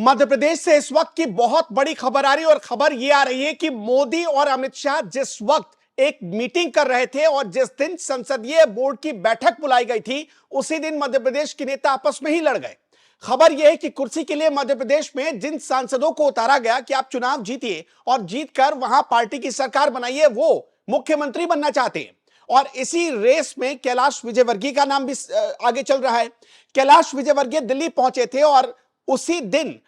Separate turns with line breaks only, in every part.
मध्य प्रदेश से इस वक्त की बहुत बड़ी खबर आ रही है और खबर यह आ रही है कि मोदी और अमित शाह जिस वक्त एक मीटिंग कर रहे थे और जिस दिन संसदीय बोर्ड की बैठक बुलाई गई थी उसी दिन मध्य प्रदेश के नेता आपस में ही लड़ गए। खबर यह है कि कुर्सी के लिए मध्य प्रदेश में जिन सांसदों को उतारा गया कि आप चुनाव जीतिए और जीतकर वहां पार्टी की सरकार बनाइए, वो मुख्यमंत्री बनना चाहते हैं। और इसी रेस में कैलाश विजयवर्गीय का नाम भी आगे चल रहा है। कैलाश विजयवर्गीय दिल्ली पहुंचे थे और उसी दिन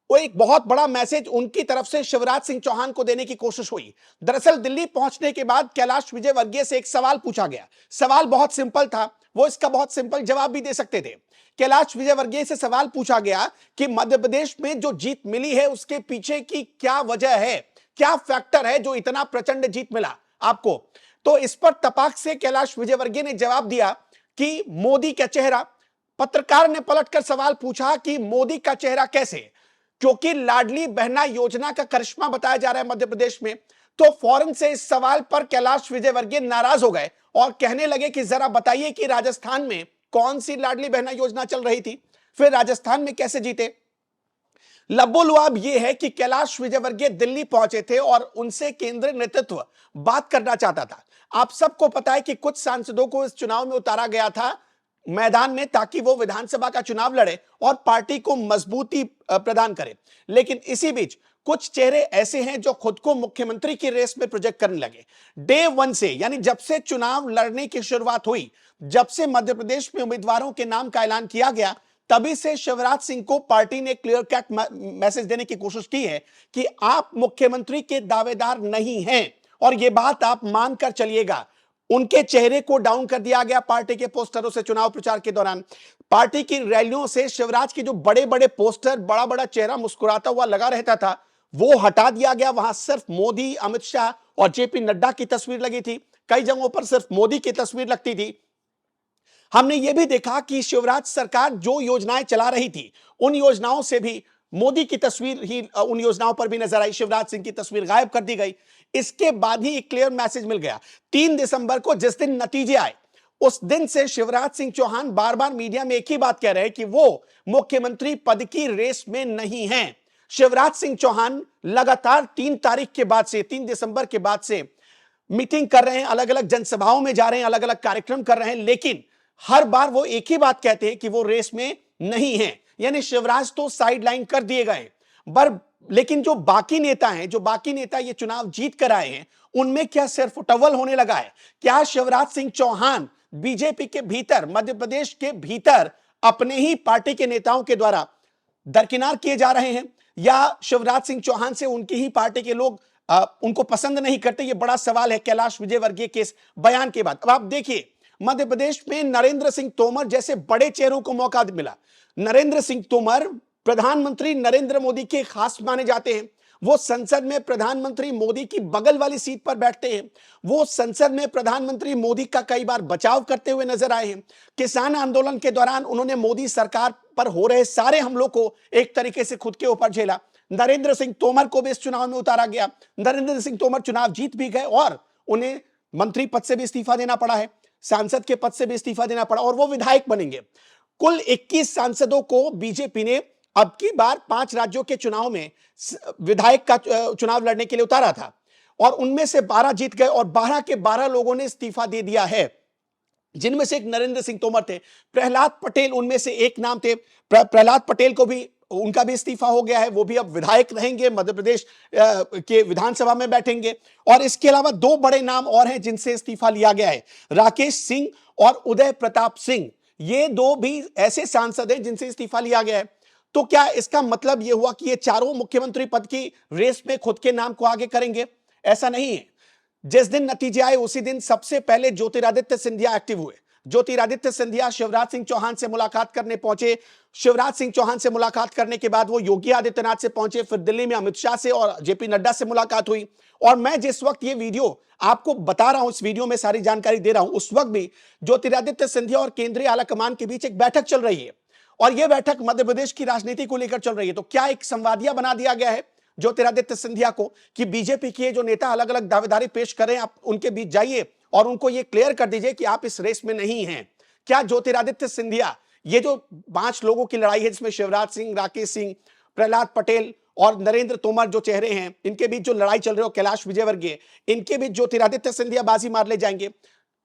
वो एक बहुत बड़ा मैसेज उनकी तरफ से शिवराज सिंह चौहान को देने की कोशिश हुई। दरअसल दिल्ली पहुंचने के बाद कैलाश विजयवर्गीय से एक सवाल पूछा गया। सवाल बहुत सिंपल था, वो इसका बहुत सिंपल जवाब भी दे सकते थे। कैलाश विजयवर्गीय से सवाल पूछा गया कि मध्य प्रदेश में जो जीत मिली है उसके पीछे की क्या वजह है, क्या फैक्टर है जो इतना प्रचंड जीत मिला आपको। तो इस पर तपाक से कैलाश विजयवर्गीय ने जवाब दिया कि मोदी का चेहरा। पत्रकार ने पलटकर सवाल पूछा कि मोदी का चेहरा कैसे, क्योंकि लाडली बहना योजना का करिश्मा बताया जा रहा है मध्य प्रदेश में। तो फौरन से इस सवाल पर कैलाश विजयवर्गीय नाराज हो गए और कहने लगे कि जरा बताइए कि राजस्थान में कौन सी लाडली बहना योजना चल रही थी, फिर राजस्थान में कैसे जीते। लबोलुआब यह है कि कैलाश विजयवर्गीय दिल्ली पहुंचे थे और उनसे केंद्रीय नेतृत्व बात करना चाहता था। आप सबको पता है कि कुछ सांसदों को इस चुनाव में उतारा गया था मैदान में ताकि वो विधानसभा का चुनाव लड़े और पार्टी को मजबूती प्रदान करे। लेकिन इसी बीच कुछ चेहरे ऐसे हैं जो खुद को मुख्यमंत्री की रेस में प्रोजेक्ट करने लगे। डे वन से, यानी जब से चुनाव लड़ने की शुरुआत हुई, जब से मध्य प्रदेश में उम्मीदवारों के नाम का ऐलान किया गया, तभी से शिवराज सिंह को पार्टी ने क्लियर कट मैसेज देने की कोशिश की है कि आप मुख्यमंत्री के दावेदार नहीं हैं और यह बात आप मानकर चलिएगा। उनके चेहरे को डाउन कर दिया गया पार्टी के पोस्टरों से। चुनाव प्रचार के दौरान पार्टी की रैलियों से शिवराज के जो बड़े बड़े पोस्टर, बड़ा बड़ा चेहरा मुस्कुराता हुआ लगा रहता था, वो हटा दिया गया। वहां सिर्फ मोदी, अमित शाह और जेपी नड्डा की तस्वीर लगी थी। कई जगहों पर सिर्फ मोदी की तस्वीर लगती थी। हमने यह भी देखा कि शिवराज सरकार जो योजनाएं चला रही थी उन योजनाओं से भी मोदी की तस्वीर ही उन योजनाओं पर भी नजर आई, शिवराज सिंह की तस्वीर गायब कर दी गई। इसके बाद ही एक क्लियर मैसेज मिल गया। 3 दिसंबर को जिस दिन नतीजे आए उस दिन से शिवराज सिंह चौहान बार बार मीडिया में एक ही बात कह रहे हैं कि वो मुख्यमंत्री पद की रेस में नहीं हैं। शिवराज सिंह चौहान लगातार 3 तारीख के बाद से, 3 दिसंबर के बाद से मीटिंग कर रहे हैं, अलग अलग जनसभाओं में जा रहे हैं, अलग अलग कार्यक्रम कर रहे हैं, लेकिन हर बार वो एक ही बात कहते हैं कि वो रेस में नहीं है। यानी शिवराज तो साइड लाइन कर दिए गए। लेकिन जो बाकी नेता हैं, जो बाकी नेता ये चुनाव जीत कर आए हैं, उनमें क्या सिर्फ टवल होने लगा है? क्या शिवराज सिंह चौहान बीजेपी के भीतर, मध्य प्रदेश के भीतर अपने ही पार्टी के नेताओं के द्वारा दरकिनार किए जा रहे हैं, या शिवराज सिंह चौहान से उनकी ही पार्टी के लोग उनको पसंद नहीं करते? ये बड़ा सवाल है कैलाश विजयवर्गीय के इस बयान के बाद। अब आप देखिए, मध्य प्रदेश में नरेंद्र सिंह तोमर जैसे बड़े चेहरों को मौका मिला। नरेंद्र सिंह तोमर प्रधानमंत्री नरेंद्र मोदी के खास माने जाते हैं। वो संसद में प्रधानमंत्री मोदी की बगल वाली सीट पर बैठते हैं। वो संसद में प्रधानमंत्री मोदी का कई बार बचाव करते हुए नजर आए हैं। किसान आंदोलन के दौरान उन्होंने मोदी सरकार पर हो रहे सारे हमलों को एक तरीके से खुद के ऊपर झेला। नरेंद्र सिंह तोमर को भी इस चुनाव में उतारा गया। नरेंद्र सिंह तोमर चुनाव जीत भी गए और उन्हें मंत्री पद से भी इस्तीफा देना पड़ा है, सांसद के पद से भी इस्तीफा देना पड़ा और वो विधायक बनेंगे। कुल 21 सांसदों को बीजेपी ने अब की बार 5 राज्यों के चुनाव में विधायक का चुनाव लड़ने के लिए उतारा था और उनमें से 12 जीत गए और 12 के 12 लोगों ने इस्तीफा दे दिया है, जिनमें से एक नरेंद्र सिंह तोमर थे। प्रहलाद पटेल उनमें से एक नाम थे। प्रहलाद पटेल को भी, उनका भी इस्तीफा हो गया है, वो भी अब विधायक रहेंगे, मध्य प्रदेश के विधानसभा में बैठेंगे। और इसके अलावा 2 बड़े नाम और हैं जिनसे इस्तीफा लिया गया है, राकेश सिंह और उदय प्रताप सिंह। ये 2 भी ऐसे सांसद हैं जिनसे इस्तीफा लिया गया है। तो क्या इसका मतलब यह हुआ कि ये चारों मुख्यमंत्री पद की रेस में खुद के नाम को आगे करेंगे? ऐसा नहीं है। जिस दिन नतीजे आए उसी दिन सबसे पहले ज्योतिरादित्य सिंधिया एक्टिव हुए। ज्योतिरादित्य सिंधिया शिवराज सिंह चौहान से मुलाकात करने पहुंचे। शिवराज सिंह चौहान से मुलाकात करने के बाद वो योगी आदित्यनाथ से पहुंचे, फिर दिल्ली में अमित शाह से और जेपी नड्डा से मुलाकात हुई। और मैं जिस वक्त ये वीडियो आपको बता रहा हूं, इस वीडियो में सारी जानकारी दे रहा हूं, उस वक्त भी ज्योतिरादित्य सिंधिया और केंद्रीय आलाकमान के बीच एक बैठक चल रही है और यह बैठक मध्य प्रदेश की राजनीति को लेकर चल रही है। तो क्या एक संवादिया बना दिया गया है ज्योतिरादित्य सिंधिया को कि बीजेपी के जो नेता अलग अलग दावेदारी पेश करें, आप उनके बीच जाइए और उनको यह क्लियर कर दीजिए कि आप इस रेस में नहीं हैं? क्या ज्योतिरादित्य सिंधिया, ये जो 5 लोगों की लड़ाई है जिसमें शिवराज सिंह, राकेश सिंह, प्रहलाद पटेल और नरेंद्र तोमर जो चेहरे हैं, इनके बीच जो लड़ाई चल रही हो, कैलाश विजयवर्गीय, इनके बीच ज्योतिरादित्य सिंधिया बाजी मार ले जाएंगे।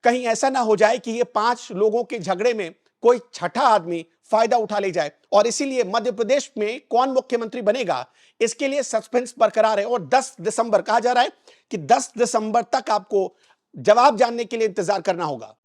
कहीं ऐसा ना हो जाए कि ये 5 लोगों के झगड़े में कोई छठा आदमी फायदा उठा ले जाए। और इसीलिए मध्य प्रदेश में कौन मुख्यमंत्री बनेगा, इसके लिए सस्पेंस बरकरार है। और 10 दिसंबर कहा जा रहा है कि 10 दिसंबर तक आपको जवाब जानने के लिए इंतजार करना होगा।